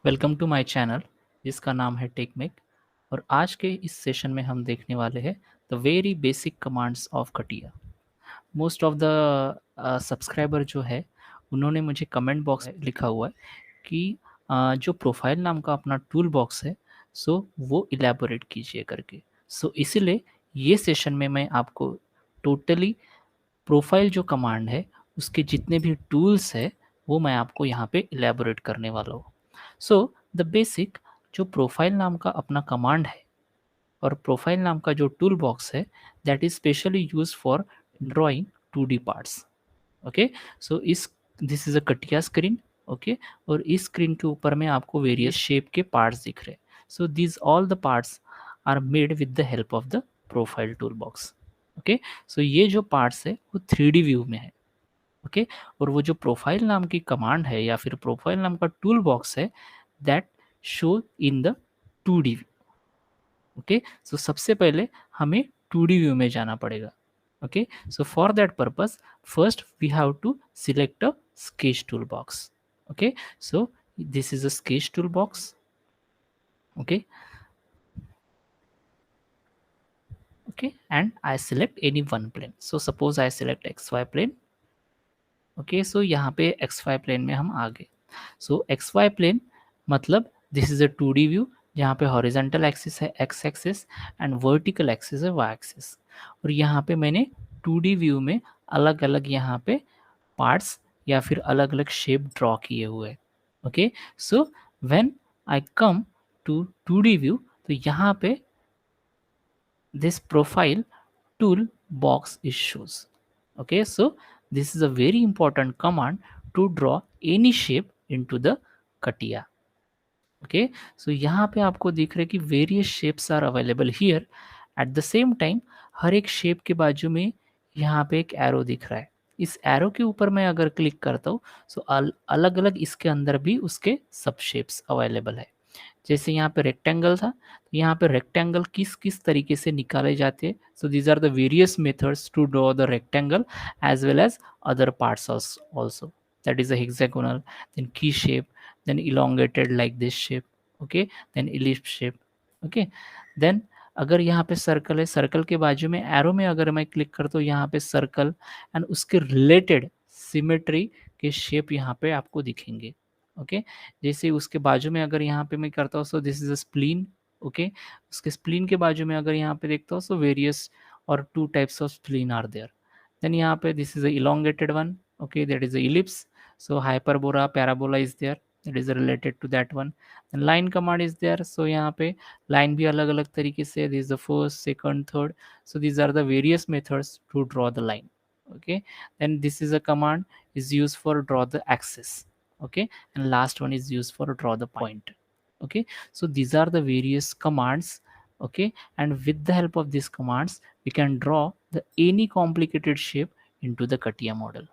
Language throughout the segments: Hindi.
वेलकम टू माय चैनल जिसका नाम है टेकमेक। और आज के इस सेशन में हम देखने वाले हैं the very basic commands of कटिया। मोस्ट ऑफ द सब्सक्राइबर जो है उन्होंने मुझे कमेंट बॉक्स में लिखा हुआ है कि जो प्रोफाइल नाम का अपना टूल बॉक्स है सो वो इलेबोरेट कीजिए करके। सो इसीलिए ये सेशन में मैं आपको टोटली प्रोफाइल जो कमांड है उसके जितने भी टूल्स है वो मैं आपको यहाँ पे इलेबोरेट करने वाला हूँ। सो द बेसिक जो प्रोफाइल नाम का अपना कमांड है और प्रोफाइल नाम का जो टूल बॉक्स है that is specially use for drawing 2D parts. Okay, so इस दिस इज अ कटिया स्क्रीन। ओके, और इस स्क्रीन के ऊपर में आपको वेरियस शेप के पार्ट्स दिख रहे हैं। So this all the parts are made with the help of the profile tool box. Okay, so ये जो पार्ट्स है वो 3D व्यू में है। ओके, और वो जो प्रोफाइल नाम की कमांड है या फिर प्रोफाइल नाम का टूल बॉक्स है that show in the 2D view. Okay, so सबसे पहले हमें 2D व्यू में जाना पड़ेगा। Okay, so for that purpose first we have to select a sketch toolbox. Okay, so this is a sketch toolbox. Okay, okay, and I select any one plane. So suppose I select xy plane. Okay, so यहाँ पे एक्स वाई प्लेन में हम आ गए। सो एक्स वाई प्लेन मतलब this is a 2D view जहाँ पे हॉरिजेंटल एक्सिस है x axis and vertical axis है वाई एक्सिस। और यहाँ पे मैंने 2D व्यू में अलग अलग यहाँ पे पार्ट्स या फिर अलग अलग शेप ड्रॉ किए हुए। Okay, so when I come to 2D view तो यहाँ पे this profile toolbox is shows. Okay, so this is a very important command to draw any shape into the CATIA. Okay, so यहाँ पे आपको दिख रहा है कि various shapes are available here. At the same time हर एक शेप के बाजू में यहाँ पे एक एरो दिख रहा है। इस एरो के ऊपर मैं अगर क्लिक करता हूँ तो अलग अलग इसके अंदर भी उसके सब शेप्स अवेलेबल है। जैसे यहाँ पे रेक्टेंगल था, तो यहाँ पे रेक्टेंगल किस किस तरीके से निकाले जाते हैं। So these are the various methods to draw the rectangle as well as other parts also. That is a hexagonal, then key shape, then elongated like this shape. Okay, then ellipse shape. Okay, then अगर यहाँ पे सर्कल है, सर्कल के बाजू में एरो में अगर मैं क्लिक करता हूँ यहाँ पे सर्कल एंड उसके रिलेटेड सिमेट्री के शेप यहाँ पे आपको दिखेंगे। ओके, जैसे उसके बाजू में अगर यहाँ पे मैं करता हूँ सो this is a spleen. Okay, उसके स्प्लीन के बाजू में अगर यहाँ पे देखता हूँ सो वेरियस और 2 types of spline are there. Then यहाँ पे this is a elongated one. Okay, that is a ellipse. So hyperbola parabola is there, that is related to that one. Then line command is there. So यहाँ पे लाइन भी अलग अलग तरीके से, this is the first second third. So these are the various methods to draw the line. Okay, then this is a command is used for draw the axis. Okay, and last one is used for draw the point. Okay, so these are the various commands. Okay, and with the help of these commands we can draw the any complicated shape into the CATIA model.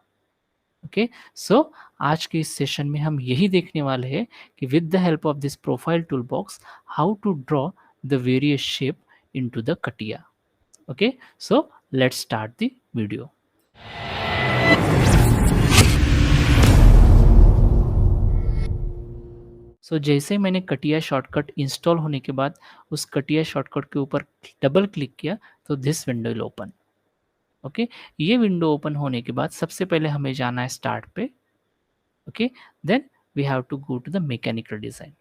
Okay, so आज के इस सेशन में हम यही देखने वाले हैं कि with the help of this profile toolbox how to draw the various shape into the CATIA. Okay, so let's start the video. सो जैसे ही मैंने कटिया शॉर्टकट इंस्टॉल होने के बाद उस कटिया शॉर्टकट के ऊपर डबल क्लिक किया तो this window will open. Okay, ये विंडो ओपन होने के बाद सबसे पहले हमें जाना है स्टार्ट पे। Okay, then we have to go to the mechanical design,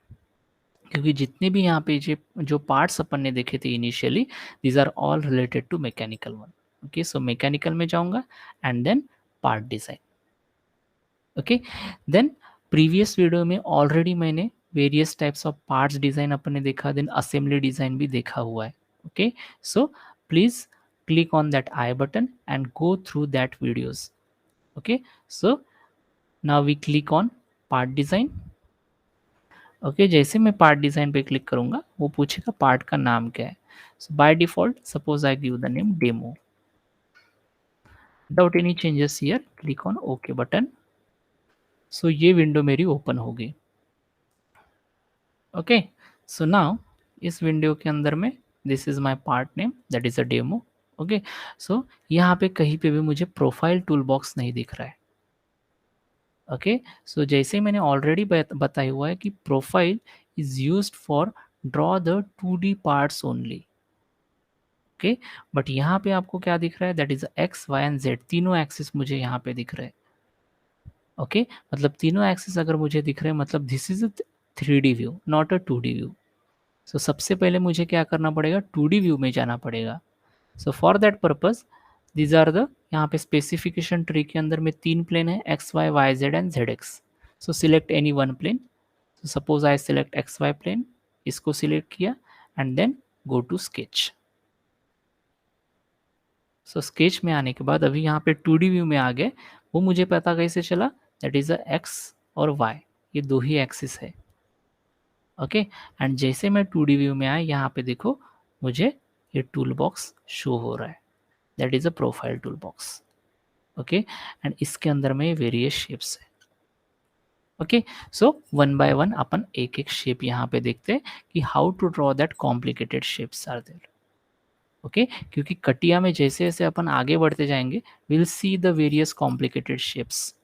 क्योंकि जितने भी यहाँ पे जो पार्ट्स अपन ने देखे थे initially these are all related to mechanical one. Okay, so mechanical में जाऊँगा and then part design. Okay, then previous video में ऑलरेडी मैंने various types of parts design अपने देखा, देन असेंबली डिज़ाइन भी देखा हुआ है। Okay, so please click on that I button and go through that videos. Okay, so now we click on part design. Okay, जैसे मैं पार्ट डिज़ाइन पे क्लिक करूँगा वो पूछेगा पार्ट का नाम क्या है। So by default suppose I give the name demo. Without any changes here click on okay button. So ये विंडो मेरी ओपन हो गई। ओके, सो नाउ इस विंडो के अंदर में this is my part name that is a demo. Okay, so यहाँ पे कहीं पे भी मुझे प्रोफाइल टूल बॉक्स नहीं दिख रहा है। ओके, सो जैसे मैंने ऑलरेडी बताया हुआ है कि profile is used for draw the 2D parts only. Okay, but यहाँ पे आपको क्या दिख रहा है, that is X Y and Z, तीनों एक्सिस मुझे यहाँ पे दिख रहे हैं। ओके, मतलब तीनों एक्सिस अगर मुझे दिख रहे हैं, मतलब this is a 3D view not a 2D view. So सबसे पहले मुझे क्या करना पड़ेगा, 2D व्यू में जाना पड़ेगा। So for that purpose these are the, यहाँ पे स्पेसिफिकेशन ट्री के अंदर में 3 प्लेन है, X Y Y Z and Z X. So select any one plane. So suppose I select X Y plane, इसको सिलेक्ट किया and then go to sketch. सो स्केच में आने के बाद अभी यहाँ पे 2D व्यू में आ गए। वो मुझे पता कैसे चला, दैट इज अ एक्स और वाई, ये दो ही एक्सिस है। ओके, एंड जैसे मैं 2D व्यू में आया, यहाँ पे देखो मुझे ये टूल बॉक्स शो हो रहा है, that is a profile tool box. Okay, and इसके अंदर में वेरियस शेप्स है। Okay, so one by one अपन एक एक शेप यहाँ पे देखते हैं कि how to draw that complicated shapes are there. Okay, क्योंकि कटिया में जैसे जैसे अपन आगे बढ़ते जाएंगे, will see the various complicated shapes.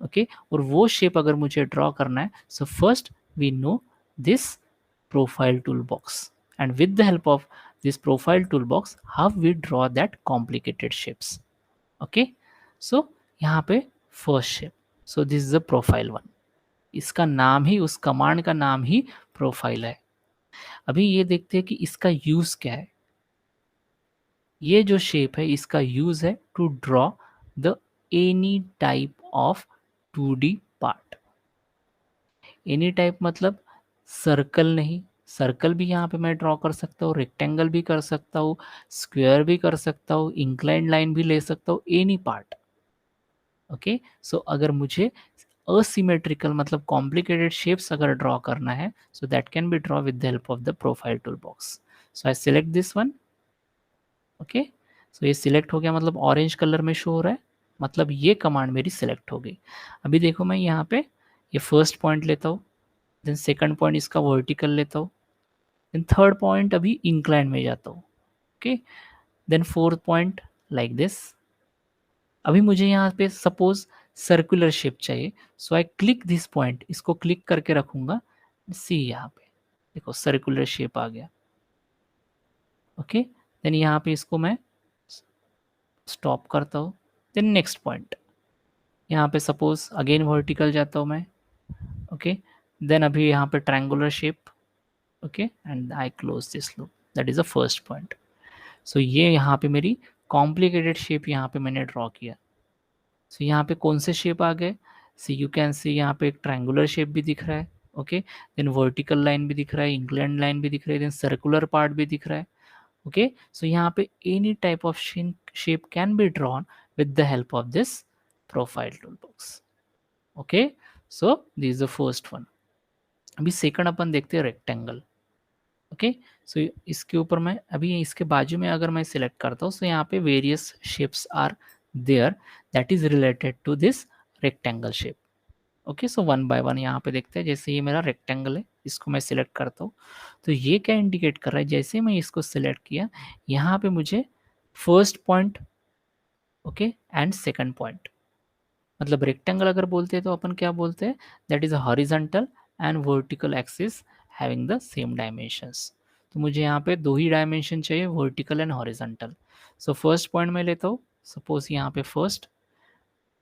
Okay, और वो शेप अगर मुझे ड्रॉ करना है, so first we know this profile tool box, and with the help of this profile toolbox how we draw that complicated shapes. Okay, so यहाँ पे first shape, so this is the profile one, इसका नाम ही, उस कमांड का नाम ही प्रोफाइल है। अभी ये देखते हैं कि इसका यूज क्या है। ये जो शेप है इसका यूज है to draw the any type of 2D part. Any type मतलब सर्कल नहीं, सर्कल भी यहाँ पे मैं ड्रॉ कर सकता हूँ, रेक्टेंगल भी कर सकता हूँ, स्क्वायर भी कर सकता हूँ, इंक्लाइंड लाइन भी ले सकता हूँ, एनी पार्ट। ओके, सो अगर मुझे असिमेट्रिकल मतलब कॉम्प्लिकेटेड शेप्स अगर ड्रॉ करना है, so that can be draw with the help of the profile tool box. So I select this one. Okay, so ये सिलेक्ट हो गया, मतलब ऑरेंज कलर में शो हो रहा है, मतलब ये कमांड मेरी सिलेक्ट हो गई। अभी देखो मैं यहाँ पे ये फर्स्ट पॉइंट लेता हूँ, देन सेकंड पॉइंट इसका वर्टिकल लेता हूँ, देन थर्ड पॉइंट अभी इंक्लाइन में जाता हूँ। Okay, then fourth point like this. अभी मुझे यहाँ पे सपोज सर्कुलर शेप चाहिए, so I click this point, इसको क्लिक करके रखूंगा, सी यहाँ पे देखो सर्कुलर शेप आ गया। ओके, देन यहाँ पे इसको मैं स्टॉप करता हूँ, देन नेक्स्ट पॉइंट यहाँ पे सपोज अगेन वर्टिकल जाता हूँ मैं। ओके, देन अभी यहाँ पे triangular shape. Okay, and I close this loop, that is the first point. So ये यहाँ पे मेरी कॉम्प्लिकेटेड शेप यहाँ पे मैंने ड्रॉ किया। सो यहाँ पे कौन से शेप आ गए, सी यू कैन सी यहाँ पे एक ट्रायंगुलर शेप भी दिख रहा है। ओके, देन वर्टिकल लाइन भी दिख रहा है, इंक्लाइंड लाइन भी दिख रहा है, देन सर्कुलर पार्ट भी दिख रहा है। ओके, सो यहाँ पे any type of shape can be drawn with the help of this profile tool box. Okay, so this is the first one. अभी सेकंड अपन देखते हैं रेक्टेंगल। ओके, सो इसके ऊपर मैं अभी इसके बाजू में अगर मैं सिलेक्ट करता हूँ, सो यहाँ पे various shapes are there that is related to this rectangle shape. Okay, so one by one यहाँ पे देखते हैं। जैसे ये मेरा रेक्टेंगल है, इसको मैं सिलेक्ट करता हूँ, तो ये क्या इंडिकेट कर रहा है, जैसे मैं इसको सिलेक्ट किया, यहाँ पे मुझे first point okay and second point, मतलब रेक्टेंगल अगर बोलते हैं तो अपन क्या बोलते हैं, that is horizontal and vertical axis having the same dimensions. तो मुझे यहाँ पे दो ही डायमेंशन चाहिए, vertical and horizontal. So first point में लेता हूँ, सपोज यहाँ पे फर्स्ट,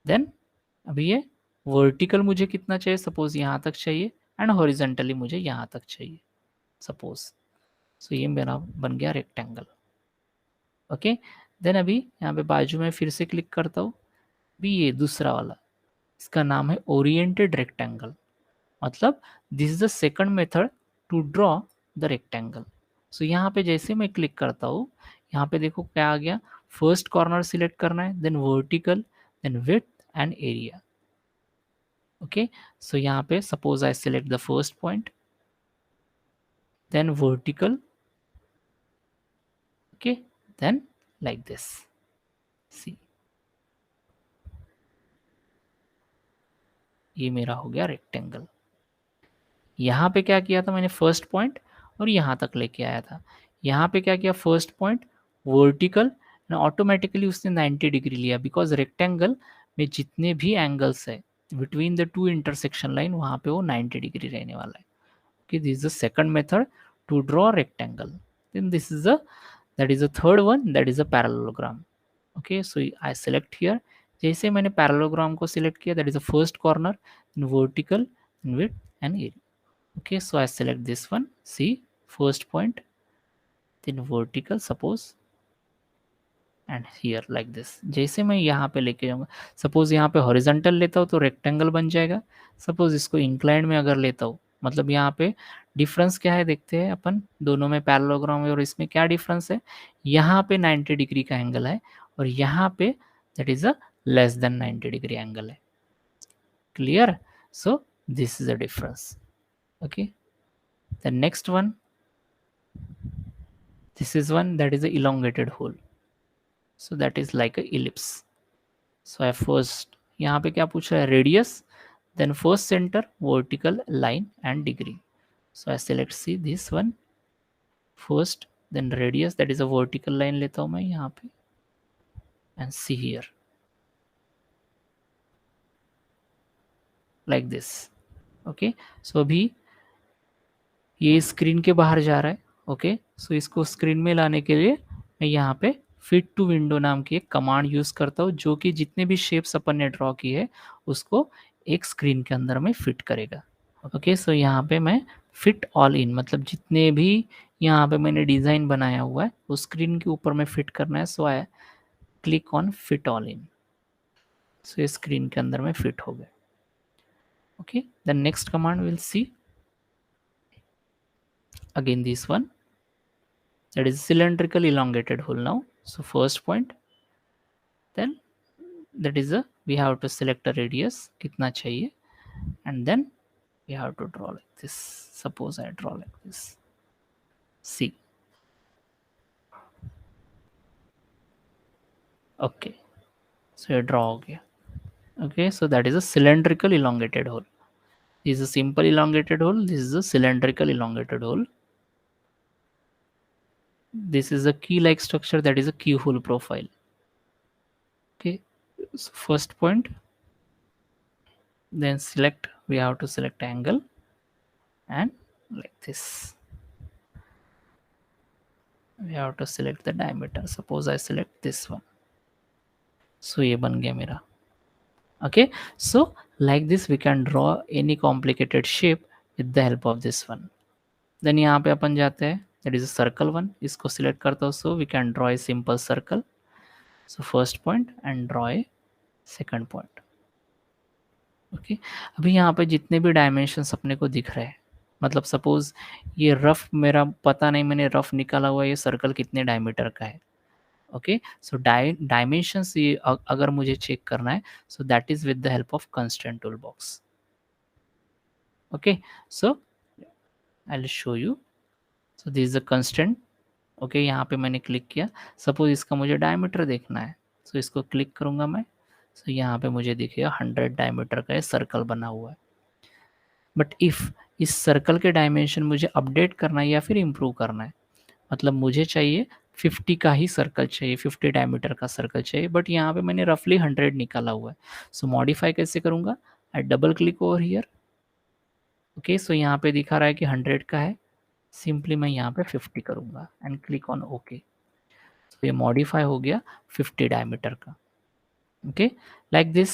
देन अभी ये वर्टिकल मुझे कितना चाहिए, सपोज यहाँ तक चाहिए, एंड हॉरिजॉन्टली मुझे यहाँ तक चाहिए सपोज। सो ये मेरा बन गया रेक्टेंगल। ओके, देन अभी यहाँ पे बाजू में फिर से क्लिक करता हूँ, अभी ये दूसरा वाला, इसका नाम है ओरिएंटेड रेक्टेंगल, मतलब this is the second method to draw the rectangle. So यहाँ पे जैसे मैं क्लिक करता हूँ, यहाँ पे देखो क्या आ गया, फर्स्ट कॉर्नर सिलेक्ट करना है, then vertical, then width and area. Okay, so यहाँ पे suppose I select the first point, then vertical, okay, then like this, see ये मेरा हो गया रेक्टेंगल। यहाँ पे क्या किया था मैंने, फर्स्ट पॉइंट और यहाँ तक लेके आया था। यहाँ पे क्या किया, फर्स्ट पॉइंट वर्टिकल, ऑटोमेटिकली उसने 90 डिग्री लिया, बिकॉज रेक्टेंगल में जितने भी एंगल्स है between the two intersection line वहाँ पे वो 90 डिग्री रहने वाला है. Okay, this is the second method to draw rectangle. Then this is the, that is the third one, that is a parallelogram. Okay, so I select here. जैसे मैंने parallelogram को select किया, that is the first corner, then vertical, then width and area. Okay, so I select this one. See, first point, then vertical, suppose, and here like this. जैसे मैं यहाँ पे लेके जाऊँगा, सपोज यहाँ पे हॉरिजॉन्टल लेता हूँ तो रेक्टेंगल बन जाएगा. सपोज इसको इंक्लाइंड में अगर लेता हूँ, मतलब यहाँ पे डिफरेंस क्या है देखते हैं अपन दोनों में, पैरेललोग्राम और इसमें क्या डिफरेंस है. यहाँ पे 90 डिग्री का एंगल है और यहाँ पे that is a less than 90 degree angle है. Clear? So this is a difference. Okay, the next one, this is one, that is a elongated hole. So that is like a ellipse. So I first, यहाँ पे क्या पूछ रहा है, radius, then first center, vertical line and degree. So I select see this one first, then radius, that is a vertical line लेता हूँ मैं यहाँ पे, and see here like this. Okay, so अभी ये स्क्रीन के बाहर जा रहा है. ओके, सो इसको स्क्रीन में लाने के लिए मैं यहाँ पे फिट टू विंडो नाम की एक कमांड यूज़ करता हूँ, जो कि जितने भी शेप्स अपन ने ड्रॉ की है उसको एक स्क्रीन के अंदर में फिट करेगा. ओके, सो यहाँ पे मैं फिट ऑल इन, मतलब जितने भी यहाँ पे मैंने डिज़ाइन बनाया हुआ है वो स्क्रीन के ऊपर में फिट करना है. So I click on fit all in. So ये स्क्रीन के अंदर में फिट हो गए. Okay, the next command will see again this one, that is cylindrical elongated hole now. So first point, then that is a, we have to select a radius kitna chahiye, and then we have to draw like this. Suppose I draw like this. See, okay, so you draw again. Okay, so that is a cylindrical elongated hole. This is a simple elongated hole, this is a cylindrical elongated hole. This is a key like structure, that is a keyhole profile. Okay, so first point, then select, we have to select angle and like this we have to select the diameter. Suppose I select this one, so ये बन गया मेरा. Okay, so like this we can draw any complicated shape with the help of this one. Then यहाँ पे अपन जाते हैं, that is a circle one, इसको select करता हूँ, so we can draw a simple circle. So first point and draw a second point. Okay, अभी यहाँ पे जितने भी डायमेंशंस अपने को दिख रहे हैं, मतलब सपोज ये रफ मेरा पता नहीं, मैंने रफ निकाला हुआ ये सर्कल कितने डायमीटर का है. ओके, सो डायमेंशंस ये अगर मुझे चेक करना है, so that is with the help of constraint tool box. Okay, so I will show you. So this is a constraint. Okay, यहाँ पे मैंने क्लिक किया. सपोज इसका मुझे डायमीटर देखना है, सो इसको क्लिक करूँगा मैं. सो यहाँ पे मुझे दिखेगा 100 डायमीटर का ये सर्कल बना हुआ है. बट इफ़ इस सर्कल के डायमेंशन मुझे अपडेट करना है या फिर इम्प्रूव करना है, मतलब मुझे चाहिए 50 का ही सर्कल चाहिए, 50 डायमीटर का सर्कल चाहिए, बट यहाँ पे मैंने रफली 100 निकाला हुआ है. सो मॉडिफाई कैसे करूँगा, I double click over here. Okay, so यहाँ पे दिखा रहा है कि 100 का है, सिंपली मैं यहाँ पे 50 करूँगा एंड क्लिक ऑन ओके. तो ये मॉडिफाई हो गया 50 डायमीटर का. ओके, लाइक दिस,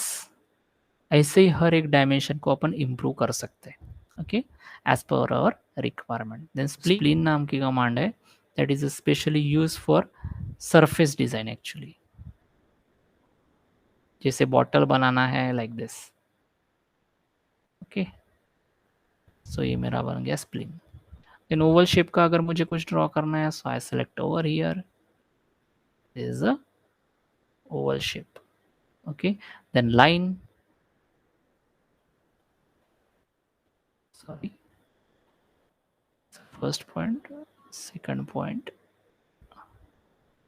ऐसे ही हर एक डायमेंशन को अपन इम्प्रूव कर सकते हैं. Okay, as per our requirement. Then spline नाम की कमांड है, that is specially use for surface design actually. जैसे बॉटल बनाना है लाइक दिस. ओके, सो ये मेरा बन गया स्प्लिन. देन ओवल शेप का अगर मुझे कुछ ड्रॉ करना है, so I select over here, this is a oval shape. Okay, then line, sorry, first point, second point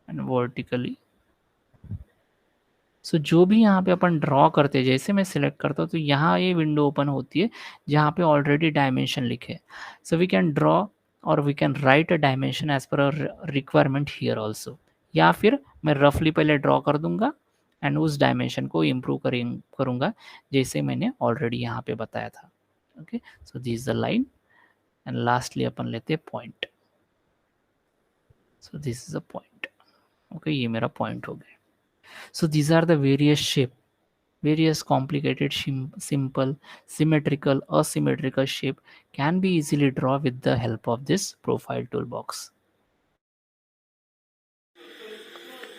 and vertically. So जो भी यहाँ पे अपन ड्रॉ करते हैं, जैसे मैं सिलेक्ट करता हूँ तो यहाँ ये विंडो ओपन होती है जहाँ पे ऑलरेडी डायमेंशन लिखे. सो वी कैन ड्रॉ और we can write a dimension as per requirement here also. या फिर मैं रफली पहले ड्रॉ कर दूंगा एंड उस डायमेंशन को इम्प्रूव करूँगा जैसे मैंने ऑलरेडी यहाँ पे बताया था. Okay, so this is the line and lastly अपन लेते हैं point. So this is a point. Okay, ये मेरा पॉइंट हो गया. So these are the various shape, various complicated, simple, symmetrical, asymmetrical shape can be easily drawn with the help of this profile toolbox.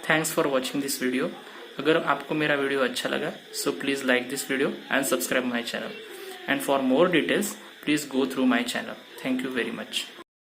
Thanks for watching this video. अगर आपको मेरा वीडियो अच्छा लगा so please like this video and subscribe my channel, and for more details please go through my channel. Thank you very much.